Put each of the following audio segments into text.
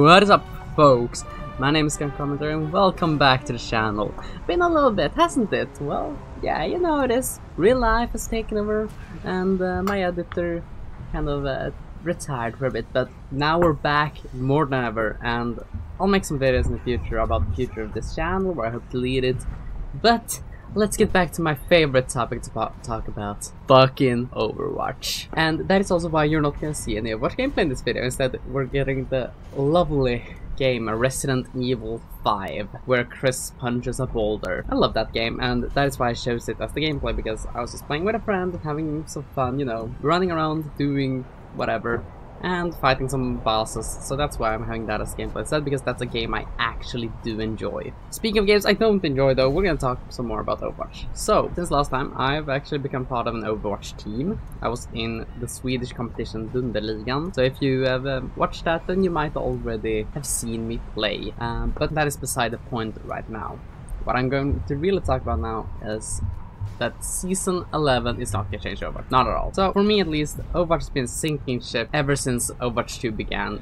What is up, folks? My name is Commenter and welcome back to the channel. Been a little bit, hasn't it? Well, yeah, you know it is. Real life has taken over and my editor kind of retired for a bit, but now we're back more than ever, and I'll make some videos in the future about the future of this channel where I hope to lead it. But let's get back to my favorite topic to talk about, fucking Overwatch. And that is also why you're not gonna see any Overwatch gameplay in this video. Instead, we're getting the lovely game Resident Evil 5, where Chris punches a boulder. I love that game, and that is why I chose it as the gameplay, because I was just playing with a friend, having some fun, you know, running around, doing whatever, and fighting some bosses. So that's why I'm having that as gameplay instead, because that's a game I actually do enjoy. Speaking of games I don't enjoy though, we're gonna talk some more about Overwatch. So, since last time, I've actually become part of an Overwatch team. I was in the Swedish competition Dunderligan, so if you have watched that, then you might already have seen me play. But that is beside the point right now. What I'm going to really talk about now is that Season 11 is not gonna change Overwatch, not at all. So for me at least, Overwatch has been sinking ship ever since Overwatch 2 began,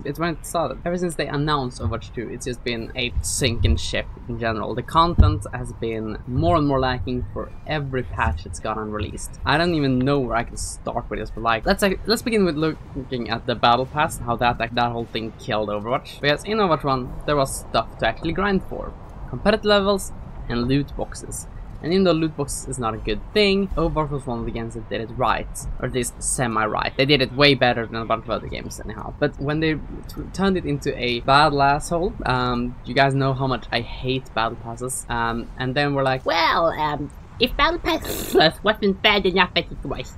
it's when it started. Ever since they announced Overwatch 2, it's just been a sinking ship in general. The content has been more and more lacking for every patch that's gotten released. I don't even know where I can start with this, but like, let's begin with looking at the battle pass, how that whole thing killed Overwatch. Because in Overwatch 1, there was stuff to actually grind for. Competitive levels and loot boxes. And even though loot boxes is not a good thing, Overwatch was one of the games that did it right, or at least semi-right. They did it way better than a bunch of other games anyhow. But when they turned it into a battle asshole, you guys know how much I hate battle passes, and then we're like, well, if battle passes wasn't bad enough as it was,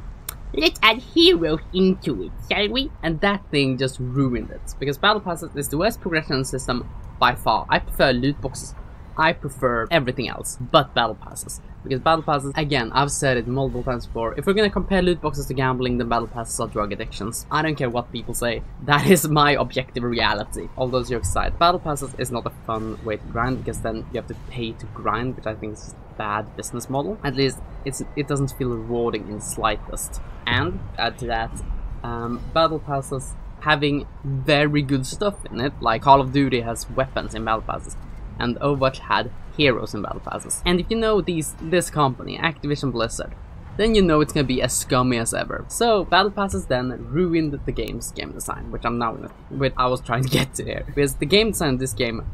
let's add heroes into it, shall we? And that thing just ruined it, because battle passes is the worst progression system by far. I prefer loot boxes. I prefer everything else but battle passes, because battle passes, again, I've said it multiple times before, if we're gonna compare loot boxes to gambling, then battle passes are drug addictions. I don't care what people say, that is my objective reality. All those jokes aside, battle passes is not a fun way to grind, because then you have to pay to grind, which I think is a bad business model. At least it doesn't feel rewarding in the slightest. And add to that, battle passes having very good stuff in it, like Call of Duty has weapons in battle passes, and Overwatch had heroes in battle passes. And if you know this company, Activision Blizzard, then you know it's gonna be as scummy as ever. So battle passes then ruined the game's game design, which I was trying to get to here, because the game design of this game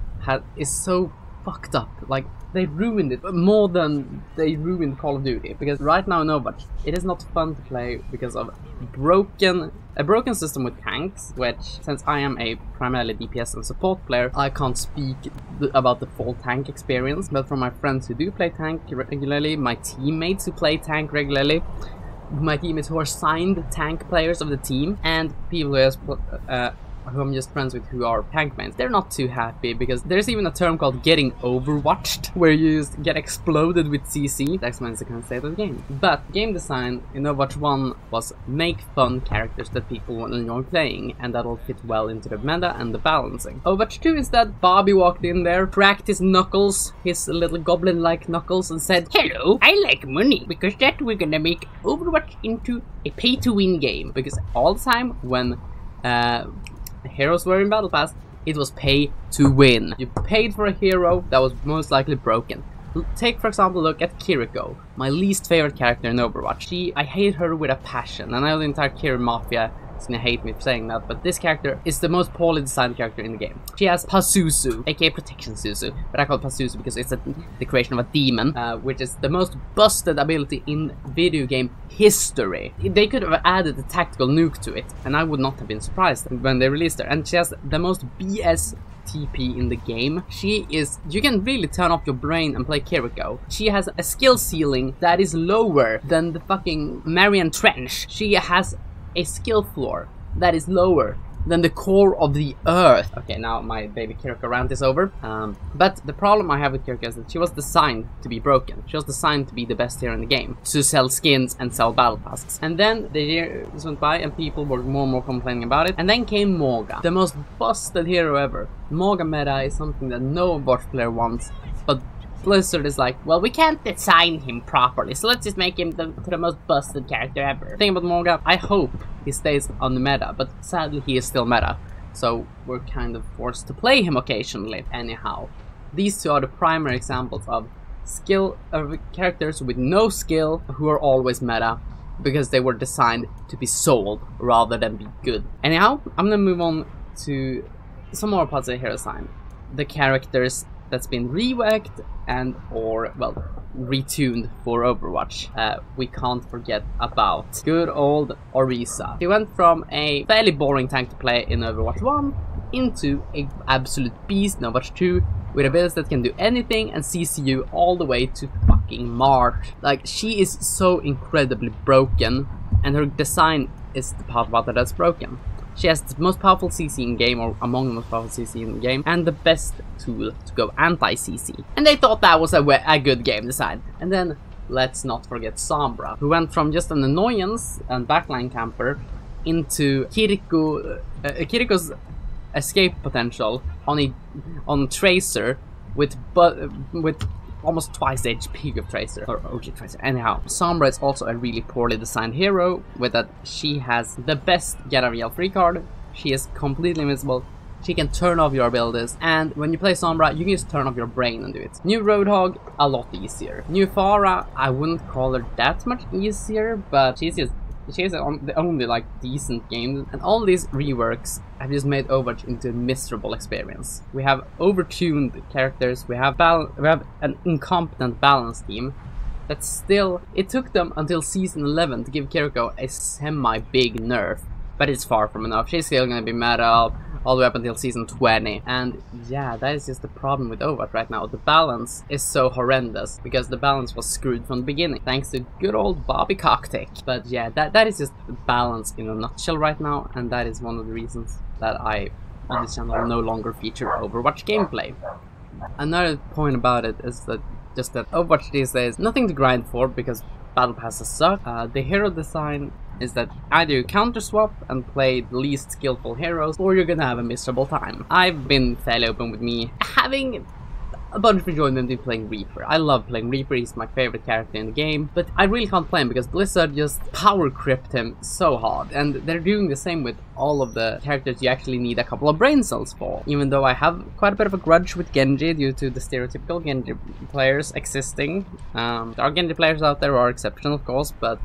is so fucked up. Like, they ruined it more than they ruined Call of Duty, because right now in Overwatch, it is not fun to play because of a broken system with tanks, which, since I am a primarily DPS and support player, I can't speak about the full tank experience, but from my friends who do play tank regularly, my teammates who play tank regularly, my teammates who are signed tank players of the team, and people who I'm just friends with who are tank mains, they're not too happy, because there's even a term called getting overwatched, where you just get exploded with CC. That explains the current state of the game. But game design in Overwatch 1 was make fun characters that people will enjoy playing, and that'll fit well into the meta and the balancing. Overwatch 2 instead, Bobby walked in there, cracked his knuckles, his little goblin-like knuckles, and said, hello, I like money, because that we're gonna make Overwatch into a pay-to-win game. Because all the time when heroes were in battle pass, it was pay to win. You paid for a hero that was most likely broken. Take for example a look at Kiriko, my least favorite character in Overwatch. I hate her with a passion, and I know the entire Kiri Mafia is gonna hate me for saying that, but this character is the most poorly designed character in the game. She has Pazuzu, aka Protection Suzu, but I call it Pazuzu because it's the creation of a demon, which is the most busted ability in video game history. They could have added a tactical nuke to it, and I would not have been surprised when they released her. And she has the most BS TP in the game. You can really turn off your brain and play Kiriko. She has a skill ceiling that is lower than the fucking Marian Trench. She has a skill floor that is lower than the core of the earth. Okay, now my baby Kiriko rant is over. But the problem I have with Kiriko is that she was designed to be broken. She was designed to be the best hero in the game, to sell skins and sell battle passes. And then the years went by and people were more and more complaining about it. And then came Morga, the most busted hero ever. Morga meta is something that no Overwatch player wants, but Blizzard is like, well, we can't design him properly, so let's just make him the most busted character ever. The thing about Morga, I hope he stays on the meta, but sadly he is still meta. so we're kind of forced to play him occasionally. Anyhow, these two are the primary examples of characters with no skill who are always meta because they were designed to be sold rather than be good. Anyhow, I'm gonna move on to some more parts of the hero design. The characters that's been reworked and or, well, retuned for Overwatch. We can't forget about good old Orisa. He went from a fairly boring tank to play in Overwatch 1 into an absolute beast in Overwatch 2 with abilities that can do anything and CC you all the way to fucking March. Like, she is so incredibly broken, and her design is the part about it that's broken. She has the most powerful CC in game, or among the most powerful CC in the game, and the best tool to go anti-CC. And they thought that was a good game design. And then, let's not forget Sombra, who went from just an annoyance and backline camper into Kiriko's escape potential on Tracer with almost twice the HP of Tracer, or OG Tracer. Anyhow, Sombra is also a really poorly designed hero, with that she has the best get out of yell free card, she is completely invincible, she can turn off your abilities, and when you play Sombra, you can just turn off your brain and do it. New Roadhog, a lot easier. New Pharah, I wouldn't call her that much easier, but she has the only like decent game, and all these reworks have just made Overwatch into a miserable experience. We have overtuned characters, we have an incompetent balance team that still, it took them until season 11 to give Kiriko a semi-big nerf, but it's far from enough. She's still gonna be meta all the way up until season 20, and yeah, that is just the problem with Overwatch right now. The balance is so horrendous because the balance was screwed from the beginning thanks to good old Bobby Cocktick. But yeah, that is just the balance in a nutshell right now, and that is one of the reasons that I on this channel no longer feature Overwatch gameplay. Another point about it is that Overwatch these days, nothing to grind for because battle passes suck. The hero design is that either you counter swap and play the least skillful heroes, or you're gonna have a miserable time. I've been fairly open with me having a bunch of enjoyment in playing Reaper. I love playing Reaper, he's my favorite character in the game, but I really can't play him because Blizzard just power crypt him so hard, and they're doing the same with all of the characters you actually need a couple of brain cells for. Even though I have quite a bit of a grudge with Genji due to the stereotypical Genji players existing. There are Genji players out there who are exceptional, of course, but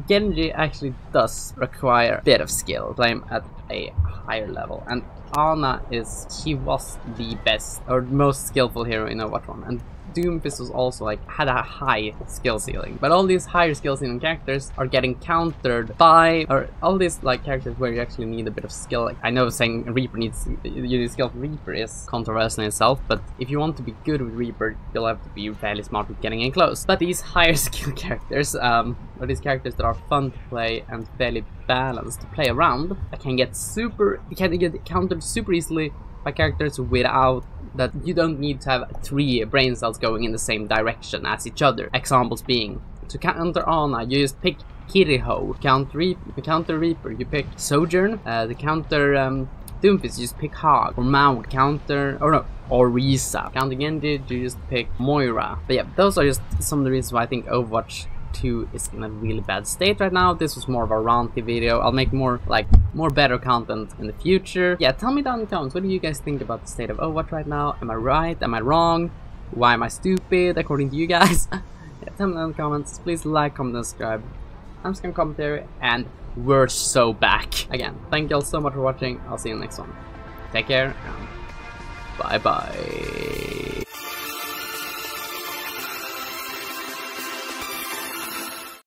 Genji actually does require a bit of skill, play him at a higher level, and Ana was the best or most skillful hero in Overwatch 1, and Doomfist was also like had a high skill ceiling. But all these higher skill ceiling characters are getting countered by, or all these like characters where you actually need a bit of skill. Like, I know saying Reaper you need skill for Reaper is controversial in itself, but if you want to be good with Reaper, you'll have to be fairly smart with getting in close. But these higher skill characters, or these characters that are fun to play and fairly balanced to play around, can get countered super easily by characters without that. You don't need to have 3 brain cells going in the same direction as each other. Examples being, to counter Ana, you just pick Kiriho. Counter Reaper, you pick Sojourn. The counter Doomfist, you just pick Hog. Or Maud, or Risa. Counter Genji, you just pick Moira. But yeah, those are just some of the reasons why I think Overwatch 2 is in a really bad state right now. This was more of a ranty video. I'll make more better content in the future. Yeah, tell me down in the comments, what do you guys think about the state of Overwatch right now? Am I right? Am I wrong? Why am I stupid according to you guys? Yeah, tell me down in the comments. Please like, comment, and subscribe. I'm Scam Commentary, and we're so back. Again, thank you all so much for watching. I'll see you in the next one. Take care, and bye bye.